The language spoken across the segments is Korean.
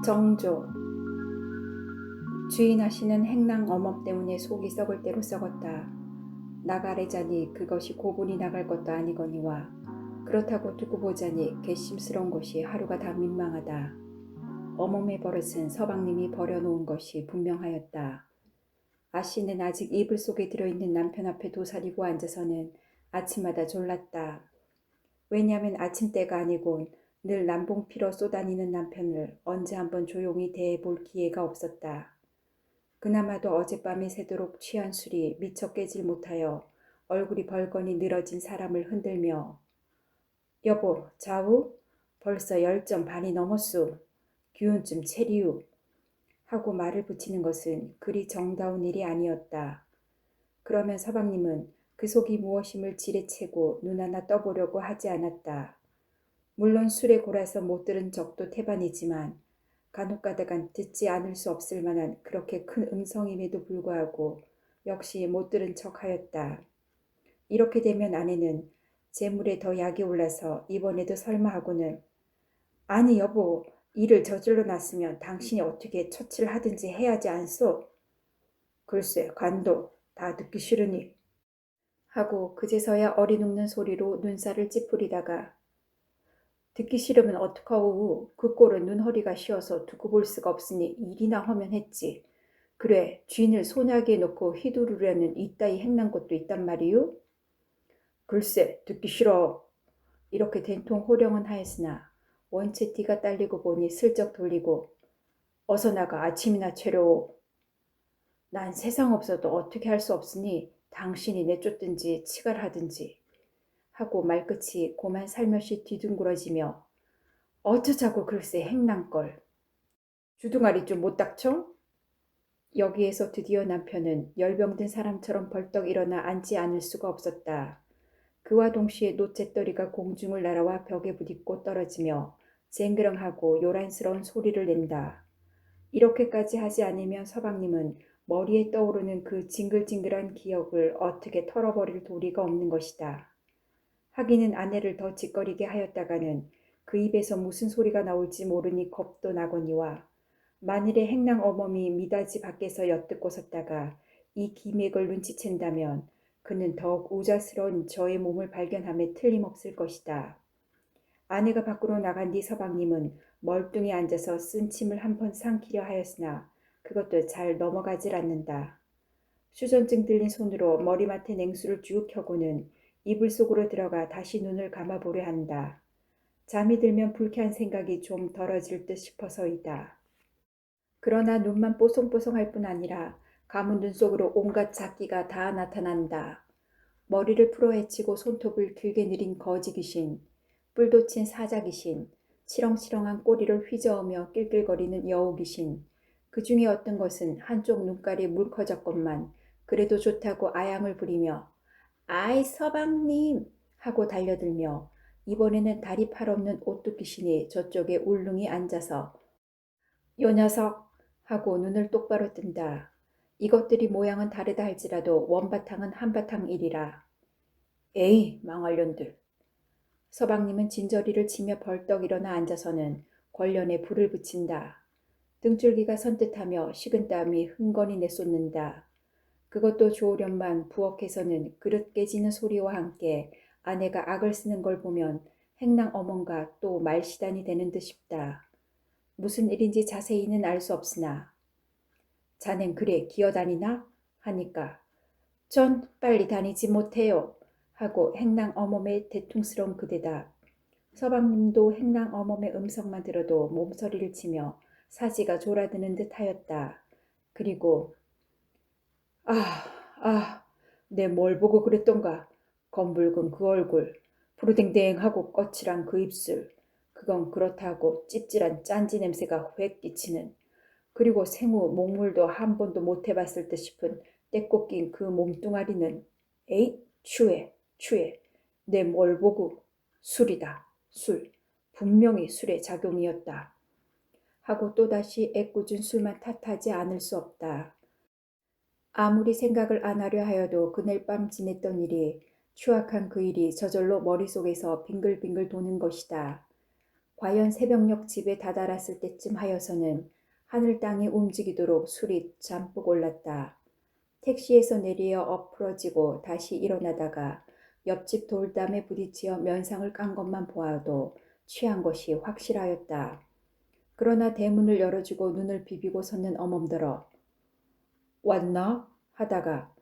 정조. 주인 아씨는 행랑 어멈 때문에 속이 썩을 대로 썩었다. 나가래자니 그것이 고분이 나갈 것도 아니거니와 그렇다고 두고 보자니 괘씸스러운 것이 하루가 다 민망하다. 어멈의 버릇은 서방님이 버려놓은 것이 분명하였다. 아씨는 아직 이불 속에 들어있는 남편 앞에 도사리고 앉아서는 아침마다 졸랐다. 왜냐하면 아침때가 아니곤 늘 남봉 피러 쏘다니는 남편을 언제 한번 조용히 대해볼 기회가 없었다. 그나마도 어젯밤에 새도록 취한 술이 미처 깨질 못하여 얼굴이 벌거니 늘어진 사람을 흔들며 여보, 자우? 벌써 10점 반이 넘었소. 기운 좀 체리우. 하고 말을 붙이는 것은 그리 정다운 일이 아니었다. 그러면 서방님은 그 속이 무엇임을 지레채고 눈 하나 떠보려고 하지 않았다. 물론 술에 골아서 못 들은 적도 태반이지만 간혹가다간 듣지 않을 수 없을 만한 그렇게 큰 음성임에도 불구하고 역시 못 들은 척하였다. 이렇게 되면 아내는 재물에 더 약이 올라서 이번에도 설마 하고는 아니 여보, 일을 저질러 놨으면 당신이 어떻게 처치를 하든지 해야지 않소? 글쎄 관도 다 듣기 싫으니 하고 그제서야 어리눕는 소리로 눈살을 찌푸리다가 듣기 싫으면 어떡하오. 그 꼴은 눈허리가 쉬어서 두고 볼 수가 없으니 일이나 하면 했지. 그래 쥐인을 소나기에 놓고 휘두르려는 이따위 행난 것도 있단 말이유? 글쎄 듣기 싫어. 이렇게 된통 호령은 하였으나 원체 띠가 딸리고 보니 슬쩍 돌리고 어서 나가 아침이나 차려오. 난 세상 없어도 어떻게 할 수 없으니 당신이 내쫓든지 치갈하든지 하고 말끝이 고만 살며시 뒤둥그러지며 어쩌자고 글쎄 행난걸. 주둥아리 좀 못 닥쳐? 여기에서 드디어 남편은 열병든 사람처럼 벌떡 일어나 앉지 않을 수가 없었다. 그와 동시에 노랫더리가 공중을 날아와 벽에 부딪고 떨어지며 쟁그렁하고 요란스러운 소리를 낸다. 이렇게까지 하지 않으면 서방님은 머리에 떠오르는 그 징글징글한 기억을 어떻게 털어버릴 도리가 없는 것이다. 하기는 아내를 더 짓거리게 하였다가는 그 입에서 무슨 소리가 나올지 모르니 겁도 나거니와 만일에 행랑 어멈이 미닫이 밖에서 엿듣고 섰다가 이 기맥을 눈치챈다면 그는 더욱 우자스러운 저의 몸을 발견함에 틀림없을 것이다. 아내가 밖으로 나간 뒤 서방님은 멀뚱히 앉아서 쓴 침을 한 번 삼키려 하였으나 그것도 잘 넘어가질 않는다. 수전증 들린 손으로 머리맡에 냉수를 쭉 켜고는 이불 속으로 들어가 다시 눈을 감아보려 한다. 잠이 들면 불쾌한 생각이 좀 덜어질 듯 싶어서이다. 그러나 눈만 뽀송뽀송할 뿐 아니라 감은 눈 속으로 온갖 작기가 다 나타난다. 머리를 풀어헤치고 손톱을 길게 늘린 거지 귀신, 뿔돋친 사자 귀신, 치렁치렁한 꼬리를 휘저으며 낄낄거리는 여우 귀신, 그 중에 어떤 것은 한쪽 눈깔이 물커졌건만 그래도 좋다고 아양을 부리며 아이 서방님 하고 달려들며 이번에는 다리 팔 없는 오뚜 귀신이 저쪽에 울릉이 앉아서 요 녀석 하고 눈을 똑바로 뜬다. 이것들이 모양은 다르다 할지라도 원바탕은 한바탕이리라. 에이 망할 년들. 서방님은 진저리를 치며 벌떡 일어나 앉아서는 권련에 불을 붙인다. 등줄기가 선뜻하며 식은땀이 흥건히 내쏟는다. 그것도 좋으련만 부엌에서는 그릇 깨지는 소리와 함께 아내가 악을 쓰는 걸 보면 행랑 어머가 또 말시단이 되는 듯 싶다. 무슨 일인지 자세히는 알 수 없으나 자넨 그래 기어다니나? 하니까 전 빨리 다니지 못해요. 하고 행랑 어멈의 대퉁스러운 그대다. 서방님도 행랑 어멈의 음성만 들어도 몸서리를 치며 사지가 졸아드는 듯 하였다. 그리고 내 뭘 보고 그랬던가. 검붉은 그 얼굴, 푸르댕댕하고 거칠한 그 입술, 그건 그렇다고 찝찝한 짠지 냄새가 획 끼치는, 그리고 생후 목물도 한 번도 못 해봤을 듯 싶은 때꽃 낀 그 몸뚱아리는 에잇 추해 추해. 내 뭘 보고 술이다 술. 분명히 술의 작용이었다. 하고 또다시 애꿎은 술만 탓하지 않을 수 없다. 아무리 생각을 안 하려 하여도 그날 밤 지냈던 일이 추악한 그 일이 저절로 머릿속에서 빙글빙글 도는 것이다. 과연 새벽녘 집에 다다랐을 때쯤 하여서는 하늘 땅이 움직이도록 술이 잠뜩 올랐다. 택시에서 내려 엎으러지고 다시 일어나다가 옆집 돌담에 부딪혀 면상을 깐 것만 보아도 취한 것이 확실하였다. 그러나 대문을 열어주고 눈을 비비고 섰는 어멈더러 왔나? 하다가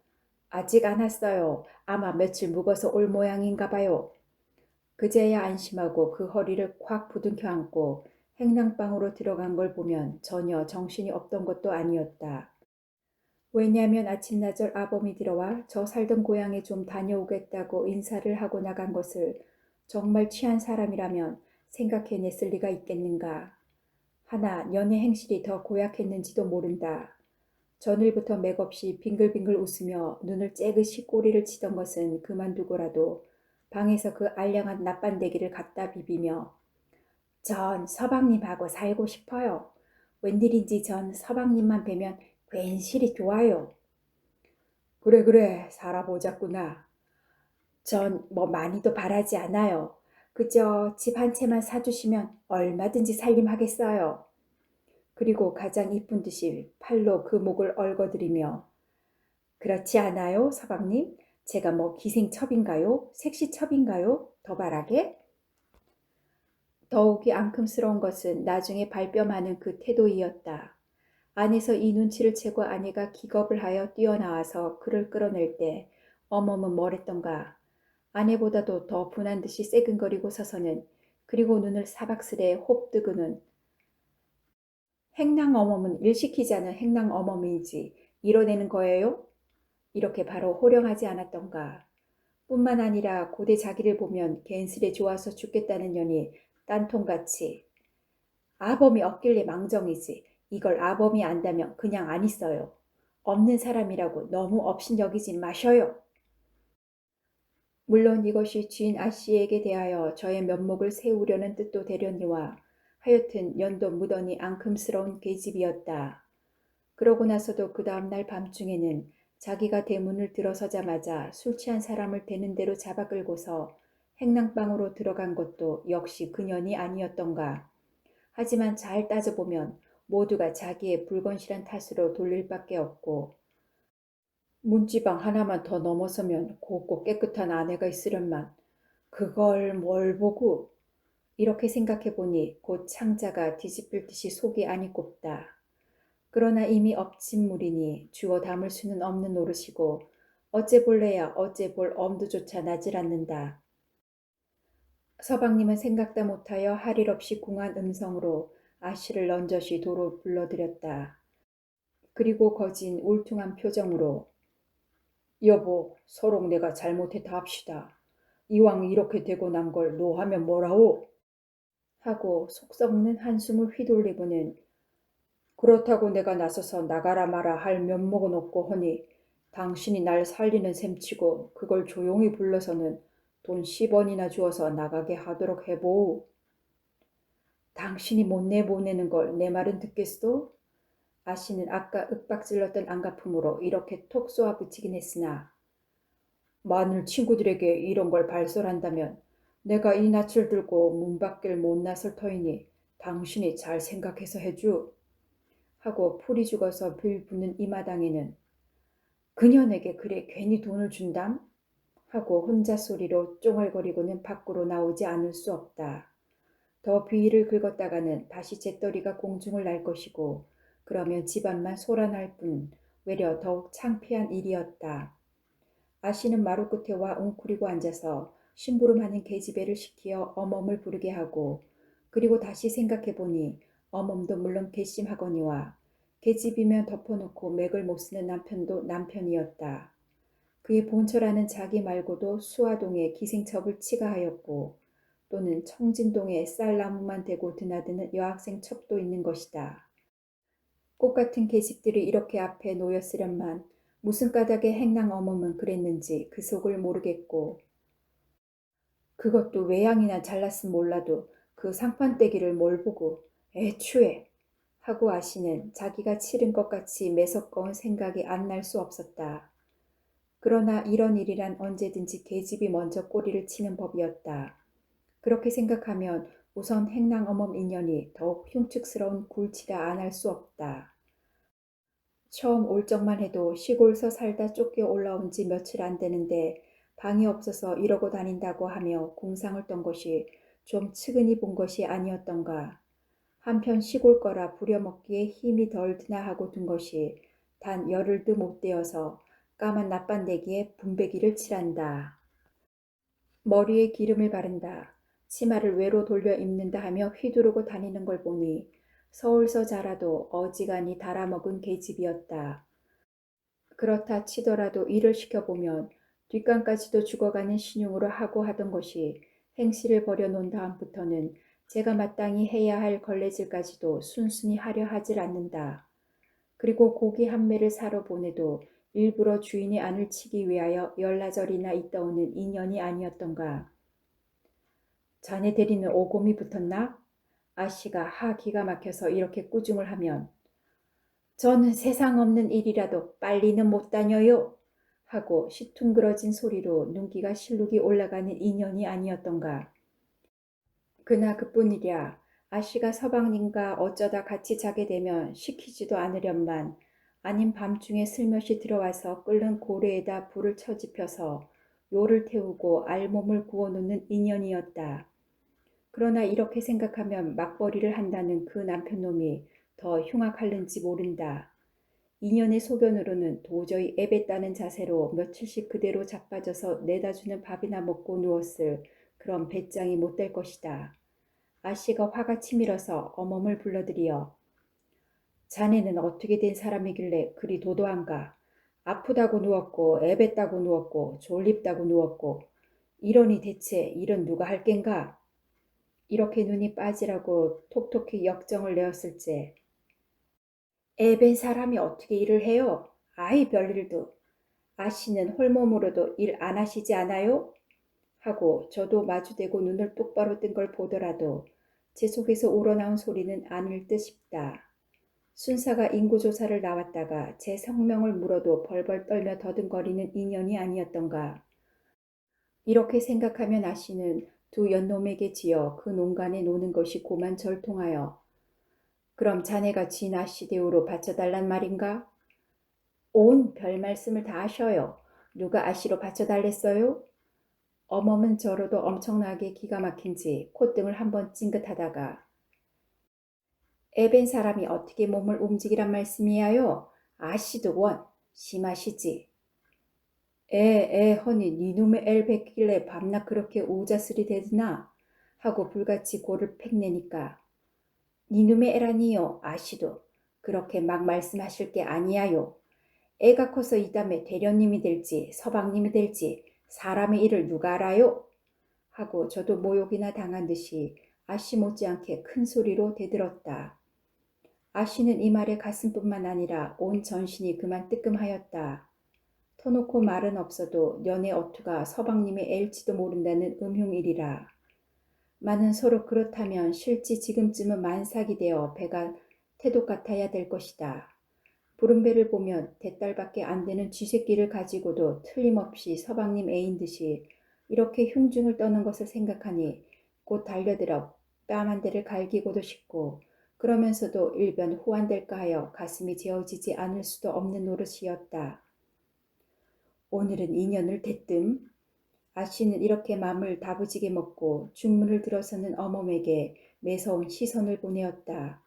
아직 안 왔어요. 아마 며칠 묵어서 올 모양인가 봐요. 그제야 안심하고 그 허리를 콱 부둥켜 안고 행랑방으로 들어간 걸 보면 전혀 정신이 없던 것도 아니었다. 왜냐하면 아침나절 아범이 들어와 저 살던 고향에 좀 다녀오겠다고 인사를 하고 나간 것을 정말 취한 사람이라면 생각해냈을 리가 있겠는가. 하나 년의 행실이 더 고약했는지도 모른다. 전일부터 맥없이 빙글빙글 웃으며 눈을 째긋이 꼬리를 치던 것은 그만두고라도 방에서 그 알량한 낯반대기를 갖다 비비며 전 서방님하고 살고 싶어요. 웬일인지 전 서방님만 뵈면 괜시리 좋아요. 그래 그래 살아보자꾸나. 전 뭐 많이도 바라지 않아요. 그저 집 한 채만 사주시면 얼마든지 살림하겠어요. 그리고 가장 이쁜 듯이 팔로 그 목을 얽어들이며 그렇지 않아요, 서방님? 제가 뭐 기생첩인가요? 색시첩인가요? 더 바라게? 더욱이 앙큼스러운 것은 나중에 발뺌하는 그 태도이었다. 안에서 이 눈치를 채고 아내가 기겁을 하여 뛰어나와서 그를 끌어낼 때 어멈은 뭐랬던가. 아내보다도 더 분한 듯이 새근거리고 서서는 그리고 눈을 사박스레 홉뜨고는 행랑 어멈은 일 시키지 않은 행랑 어멈이지 이뤄내는 거예요? 이렇게 바로 호령하지 않았던가. 뿐만 아니라 고대 자기를 보면 괜스레 좋아서 죽겠다는 년이 딴통같이 아범이 없길래 망정이지 이걸 아범이 안다면 그냥 안 있어요. 없는 사람이라고 너무 업신여기지 마셔요. 물론 이것이 주인 아씨에게 대하여 저의 면목을 세우려는 뜻도 되려니와 하여튼 연도 무더니 앙큼스러운 계집이었다. 그러고 나서도 그 다음날 밤중에는 자기가 대문을 들어서자마자 술 취한 사람을 되는 대로 잡아 끌고서 행랑방으로 들어간 것도 역시 그년이 아니었던가. 하지만 잘 따져보면 모두가 자기의 불건실한 탓으로 돌릴 밖에 없고 문지방 하나만 더 넘어서면 곱고 깨끗한 아내가 있으련만 그걸 뭘 보고 이렇게 생각해보니 곧 창자가 뒤집힐 듯이 속이 아니 곱다. 그러나 이미 엎친 물이니 주워 담을 수는 없는 노릇이고 어째 볼래야 어째 볼 엄두조차 나질 않는다. 서방님은 생각다 못하여 할 일 없이 궁한 음성으로 아씨를 넌저시 도로 불러들였다. 그리고 거진 울퉁한 표정으로 여보, 서로 내가 잘못했다 합시다. 이왕 이렇게 되고 난 걸 노하면 뭐라오? 하고 속 썩는 한숨을 휘둘리고는 그렇다고 내가 나서서 나가라 마라 할 면목은 없고 허니 당신이 날 살리는 셈치고 그걸 조용히 불러서는 돈 10원이나 주어서 나가게 하도록 해보오. 당신이 못 내보내는 걸 내 말은 듣겠소? 아씨는 아까 윽박질렀던 안가품으로 이렇게 톡 쏘아 붙이긴 했으나 만일 친구들에게 이런 걸 발설한다면 내가 이 낯을 들고 문 밖을 못 나설 터이니 당신이 잘 생각해서 해주. 하고 풀이 죽어서 빌붙는 이 마당에는 그년에게 그래 괜히 돈을 준담? 하고 혼자 소리로 쫑알거리고는 밖으로 나오지 않을 수 없다. 더 비위를 긁었다가는 다시 재떨이가 공중을 날 것이고 그러면 집안만 소란할 뿐 외려 더욱 창피한 일이었다. 아씨는 마루 끝에 와 웅크리고 앉아서 심부름하는 계집애를 시키어 어멈을 부르게 하고 그리고 다시 생각해보니 어멈도 물론 괘씸하거니와 계집이면 덮어놓고 맥을 못 쓰는 남편도 남편이었다. 그의 본처라는 자기 말고도 수화동에 기생첩을 치가하였고 또는 청진동에 쌀나무만 대고 드나드는 여학생 첩도 있는 것이다. 꽃같은 계집들이 이렇게 앞에 놓였으련만 무슨 까닭에 행랑 어멈은 그랬는지 그 속을 모르겠고 그것도 외양이나 잘났음 몰라도 그 상판떼기를 뭘 보고 애추해 하고 아씨는 자기가 치른 것 같이 매섭거운 생각이 안 날 수 없었다. 그러나 이런 일이란 언제든지 계집이 먼저 꼬리를 치는 법이었다. 그렇게 생각하면 우선 행랑어멈 인연이 더욱 흉측스러운 굴치라 안 할 수 없다. 처음 올 적만 해도 시골서 살다 쫓겨 올라온 지 며칠 안 되는데 방이 없어서 이러고 다닌다고 하며 공상을 떤 것이 좀 측은히 본 것이 아니었던가. 한편 시골 거라 부려먹기에 힘이 덜 드나 하고 둔 것이 단 열흘도 못 되어서 까만 낯반대기에 분배기를 칠한다. 머리에 기름을 바른다. 치마를 외로 돌려 입는다 하며 휘두르고 다니는 걸 보니 서울서 자라도 어지간히 달아먹은 계집이었다. 그렇다 치더라도 일을 시켜보면 뒷감까지도 죽어가는 신용으로 하고 하던 것이 행시를 버려놓은 다음부터는 제가 마땅히 해야 할 걸레질까지도 순순히 하려 하질 않는다. 그리고 고기 한 매를 사러 보내도 일부러 주인의 안을 치기 위하여 열나절이나 있다 오는 인연이 아니었던가. 자네 대리는 오곰이 붙었나? 아씨가 하 기가 막혀서 이렇게 꾸중을 하면 저는 세상 없는 일이라도 빨리는 못 다녀요 하고 시퉁그러진 소리로 눈기가 실룩이 올라가는 인연이 아니었던가. 그나 그뿐이랴. 아씨가 서방님과 어쩌다 같이 자게 되면 시키지도 않으련만 아닌 밤중에 슬며시 들어와서 끓는 고래에다 불을 처집혀서 요를 태우고 알몸을 구워놓는 인연이었다. 그러나 이렇게 생각하면 맞벌이를 한다는 그 남편놈이 더 흉악할는지 모른다. 인연의 소견으로는 도저히 애뱉다는 자세로 며칠씩 그대로 자빠져서 내다주는 밥이나 먹고 누웠을 그런 배짱이 못 될 것이다. 아씨가 화가 치밀어서 어멈을 불러들이어 자네는 어떻게 된 사람이길래 그리 도도한가? 아프다고 누웠고 애뱉다고 누웠고 졸립다고 누웠고 이러니 대체 일은 누가 할 겐가? 이렇게 눈이 빠지라고 톡톡히 역정을 내었을째 애벤 사람이 어떻게 일을 해요? 아이 별일도. 아씨는 홀몸으로도 일 안 하시지 않아요? 하고 저도 마주대고 눈을 똑바로 뜬 걸 보더라도 제 속에서 우러나온 소리는 아닐 듯 싶다. 순사가 인구조사를 나왔다가 제 성명을 물어도 벌벌 떨며 더듬거리는 인연이 아니었던가. 이렇게 생각하면 아씨는 두 연놈에게 지어 그 농간에 노는 것이 고만 절통하여 그럼 자네가 진 아씨 대우로 바쳐달란 말인가? 온 별 말씀을 다 하셔요. 누가 아씨로 바쳐달랬어요? 어멈은 저로도 엄청나게 기가 막힌지 콧등을 한번 찡긋하다가 애벤 사람이 어떻게 몸을 움직이란 말씀이야요? 아씨도 원 심하시지. 허니 니놈의 엘 뱉길래 밤낮 그렇게 우자스리 대드나? 하고 불같이 고를 팩내니까 니놈의 애라니요 아씨도 그렇게 막 말씀하실 게 아니야요. 애가 커서 이 다음에 대련님이 될지 서방님이 될지 사람의 일을 누가 알아요? 하고 저도 모욕이나 당한 듯이 아씨 못지않게 큰 소리로 대들었다. 아씨는 이 말에 가슴뿐만 아니라 온 전신이 그만 뜨끔하였다. 터놓고 말은 없어도 연애 어투가 서방님의 애일지도 모른다는 음흉일이라. 마는 서로 그렇다면 실지 지금쯤은 만삭이 되어 배가 태독 같아야 될 것이다. 부른 배를 보면 대딸밖에 안 되는 쥐새끼를 가지고도 틀림없이 서방님 애인 듯이 이렇게 흉중을 떠는 것을 생각하니 곧 달려들어 뺨 한 대를 갈기고도 싶고 그러면서도 일변 호환될까 하여 가슴이 재어지지 않을 수도 없는 노릇이었다. 오늘은 인연을 대뜸 아씨는 이렇게 맘을 다부지게 먹고 중문을 들어서는 어멈에게 매서운 시선을 보내었다.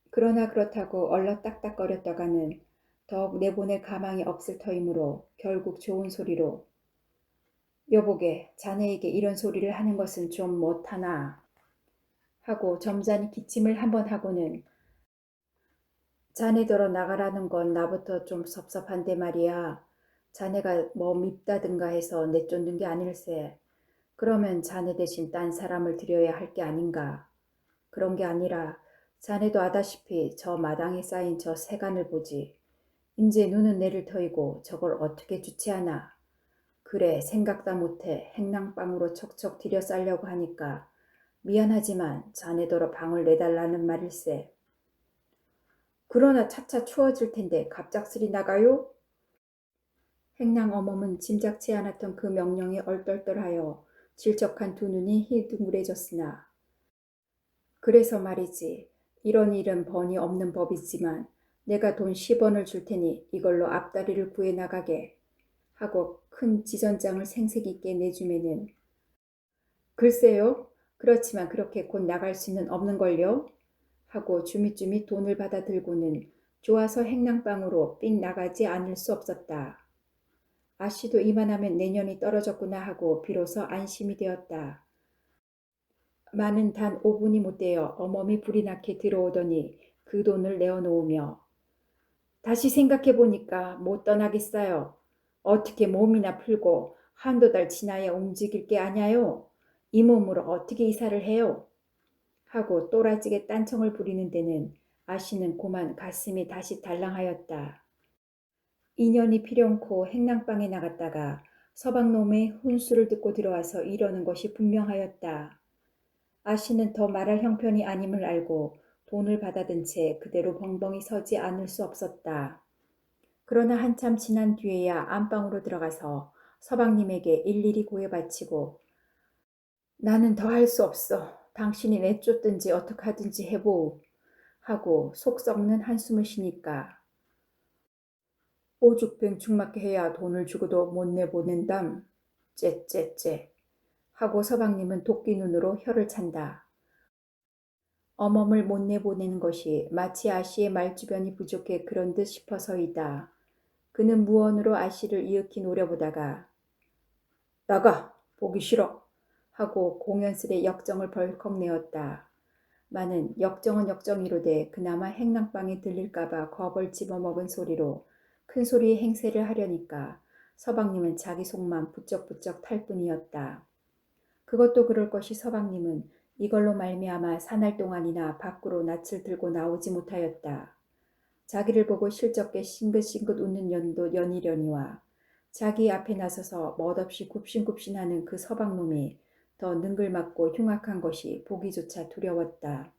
그러나 그렇다고 얼러 딱딱거렸다가는 더욱 내보낼 가망이 없을 터이므로 결국 좋은 소리로 여보게 자네에게 이런 소리를 하는 것은 좀 못하나 하고 점잖이 기침을 한번 하고는 자네더러 나가라는 건 나부터 좀 섭섭한데 말이야. 자네가 뭐 밉다든가 해서 내쫓는 게 아닐세. 그러면 자네 대신 딴 사람을 들여야 할 게 아닌가. 그런 게 아니라 자네도 아다시피 저 마당에 쌓인 저 세간을 보지. 인제 눈은 내릴 터이고 저걸 어떻게 주체하나. 그래 생각다 못해 행랑방으로 척척 들여 싸려고 하니까 미안하지만 자네더러 방을 내달라는 말일세. 그러나 차차 추워질 텐데 갑작스리 나가요? 행랑 어멈은 짐작치 않았던 그 명령에 얼떨떨하여 질적한 두 눈이 희둥그레졌으나 그래서 말이지. 이런 일은 번이 없는 법이지만 내가 돈 10원을 줄 테니 이걸로 앞다리를 구해 나가게 하고 큰 지전장을 생색 있게 내주면은 글쎄요. 그렇지만 그렇게 곧 나갈 수는 없는걸요. 하고 주밋주밋 돈을 받아 들고는 좋아서 행랑방으로 삥 나가지 않을 수 없었다. 아씨도 이만하면 내년이 떨어졌구나 하고 비로소 안심이 되었다. 많은 단 5분이 못되어 어멈이 불이 나게 들어오더니 그 돈을 내어놓으며 다시 생각해보니까 못 떠나겠어요. 어떻게 몸이나 풀고 한두 달 지나야 움직일 게 아냐요. 이 몸으로 어떻게 이사를 해요? 하고 또라지게 딴청을 부리는 데는 아씨는 고만 가슴이 다시 달랑하였다. 2년이 필요않고 행랑방에 나갔다가 서방놈의 훈수를 듣고 들어와서 이러는 것이 분명하였다. 아씨는 더 말할 형편이 아님을 알고 돈을 받아든 채 그대로 벙벙이 서지 않을 수 없었다. 그러나 한참 지난 뒤에야 안방으로 들어가서 서방님에게 일일이 고해 바치고 나는 더 할 수 없어. 당신이 내쫓든지 어떡하든지 해보오. 하고 속 썩는 한숨을 쉬니까 오죽병 죽맞게 해야 돈을 주고도 못 내보낸담. 째째째. 하고 서방님은 도끼 눈으로 혀를 찬다. 어멈을 못 내보내는 것이 마치 아씨의 말주변이 부족해 그런 듯 싶어서이다. 그는 무언으로 아씨를 이윽히 노려보다가 나가! 보기 싫어! 하고 공연스레 역정을 벌컥 내었다. 마는 역정은 역정이로되 그나마 행랑방에 들릴까봐 겁을 집어먹은 소리로 큰 소리의 행세를 하려니까 서방님은 자기 속만 부쩍부쩍 탈 뿐이었다. 그것도 그럴 것이 서방님은 이걸로 말미암아 사날 동안이나 밖으로 낯을 들고 나오지 못하였다. 자기를 보고 실적게 싱긋싱긋 웃는 년도 연이려니와 자기 앞에 나서서 멋없이 굽신굽신하는 그 서방놈이 더 능글맞고 흉악한 것이 보기조차 두려웠다.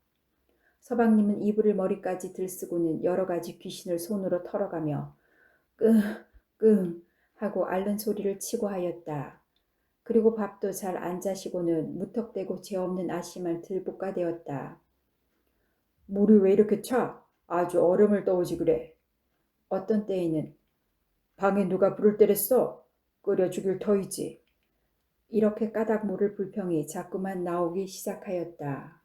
서방님은 이불을 머리까지 들쓰고는 여러 가지 귀신을 손으로 털어가며 끙 하고 앓는 소리를 치고 하였다. 그리고 밥도 잘 안 자시고는 무턱대고 죄 없는 아씨만 들볶아대었다. 물이 왜 이렇게 차? 아주 얼음을 떠오지 그래. 어떤 때에는 방에 누가 불을 때렸어? 끓여 죽일 터이지. 이렇게 까닭 모를 불평이 자꾸만 나오기 시작하였다.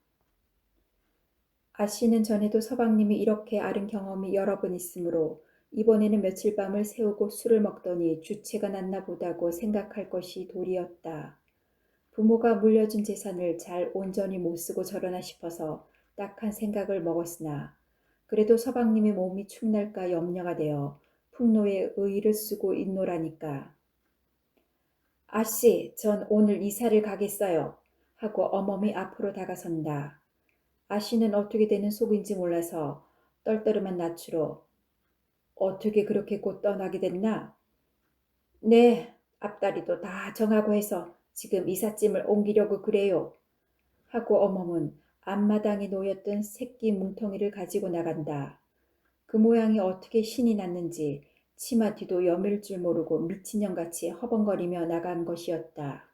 아씨는 전에도 서방님이 이렇게 앓은 경험이 여러 번 있으므로 이번에는 며칠 밤을 새우고 술을 먹더니 주체가 났나 보다고 생각할 것이 도리였다. 부모가 물려준 재산을 잘 온전히 못 쓰고 저러나 싶어서 딱한 생각을 먹었으나 그래도 서방님의 몸이 축날까 염려가 되어 풍노에 의의를 쓰고 있노라니까. 아씨, 전 오늘 이사를 가겠어요. 하고 어멈이 앞으로 다가선다. 아씨는 어떻게 되는 속인지 몰라서 떨떠름한 낯으로 어떻게 그렇게 곧 떠나게 됐나? 네, 앞다리도 다 정하고 해서 지금 이삿짐을 옮기려고 그래요. 하고 어멈은 앞마당에 놓였던 새끼 뭉텅이를 가지고 나간다. 그 모양이 어떻게 신이 났는지 치마 뒤도 여밀 줄 모르고 미친년같이 허벙거리며 나간 것이었다.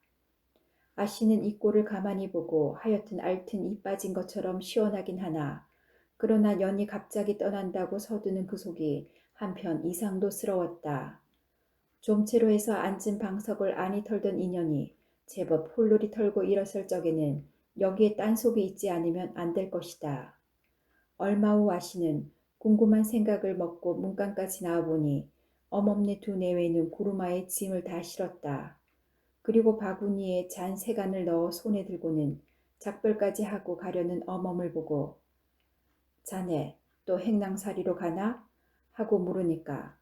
아씨는 이 꼴을 가만히 보고 하여튼 앓튼 이 빠진 것처럼 시원하긴 하나 그러나 년이 갑자기 떠난다고 서두는 그 속이 한편 이상도스러웠다. 좀채로 해서 앉은 방석을 안이 털던 인연이 제법 홀놀이 털고 일어설 적에는 여기에 딴속이 있지 않으면 안 될 것이다. 얼마 후 아씨는 궁금한 생각을 먹고 문간까지 나와보니 어멈네 두 내외는 구루마에 짐을 다 실었다. 그리고 바구니에 잔 세간을 넣어 손에 들고는 작별까지 하고 가려는 어멈을 보고 자네 또 행랑사리로 가나? 하고 물으니까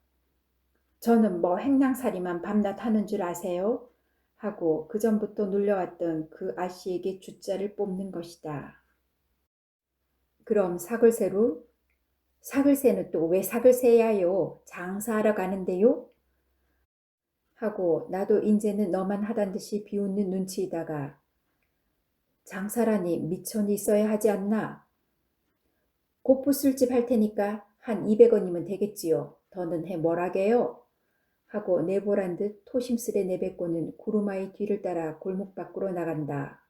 저는 뭐 행랑사리만 밤낮 하는 줄 아세요? 하고 그전부터 눌려왔던 그 아씨에게 주자를 뽑는 것이다. 그럼 사글세로? 사글세는 또 왜 사글세야요? 장사하러 가는데요? 하고 나도 인제는 너만 하단 듯이 비웃는 눈치이다가 장사라니 미천이 있어야 하지 않나? 곱부 술집 할 테니까 한 200원이면 되겠지요. 더는 해 뭐라게요? 하고 내보란 듯 토심스레 내뱉고는 구루마의 뒤를 따라 골목 밖으로 나간다.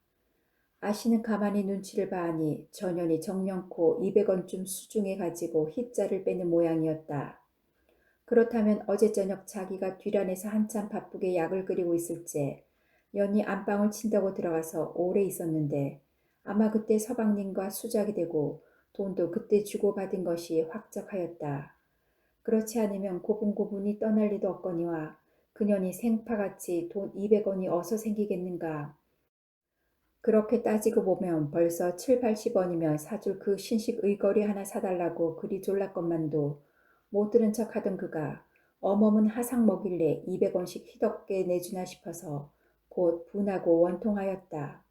아씨는 가만히 눈치를 봐하니 전현이 정령코 200원쯤 수중에 가지고 흰자를 빼는 모양이었다. 그렇다면 어제 저녁 자기가 뒤란에서 한참 바쁘게 약을 끓이고 있을 때 연이 안방을 친다고 들어가서 오래 있었는데 아마 그때 서방님과 수작이 되고 돈도 그때 주고받은 것이 확적하였다. 그렇지 않으면 고분고분이 떠날 리도 없거니와 그년이 생파같이 돈 200원이 어서 생기겠는가. 그렇게 따지고 보면 벌써 7, 80원이면 사줄 그 신식 의거리 하나 사달라고 그리 졸랐건만도 못 들은 척 하던 그가 어멈은 하상 먹일래 200원씩 휘덕게 내주나 싶어서 곧 분하고 원통하였다.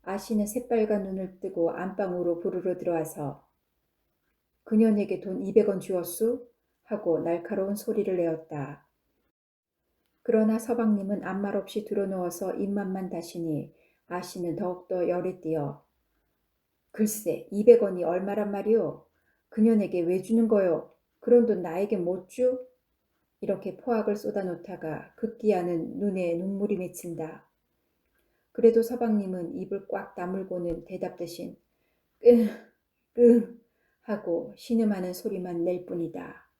아씨는 새빨간 눈을 뜨고 안방으로 부르르 들어와서 그년에게 돈 200원 주었수? 하고 날카로운 소리를 내었다. 그러나 서방님은 아무 말 없이 들어누워서 입맛만 다시니 아씨는 더욱더 열이 띄어 글쎄 200원이 얼마란 말이오? 그년에게 왜 주는 거요? 그런 돈 나에게 못 주? 이렇게 포악을 쏟아놓다가 급기야는 눈에 눈물이 맺힌다. 그래도 서방님은 입을 꽉 다물고는 대답 대신 끄 하고 신음하는 소리만 낼 뿐이다.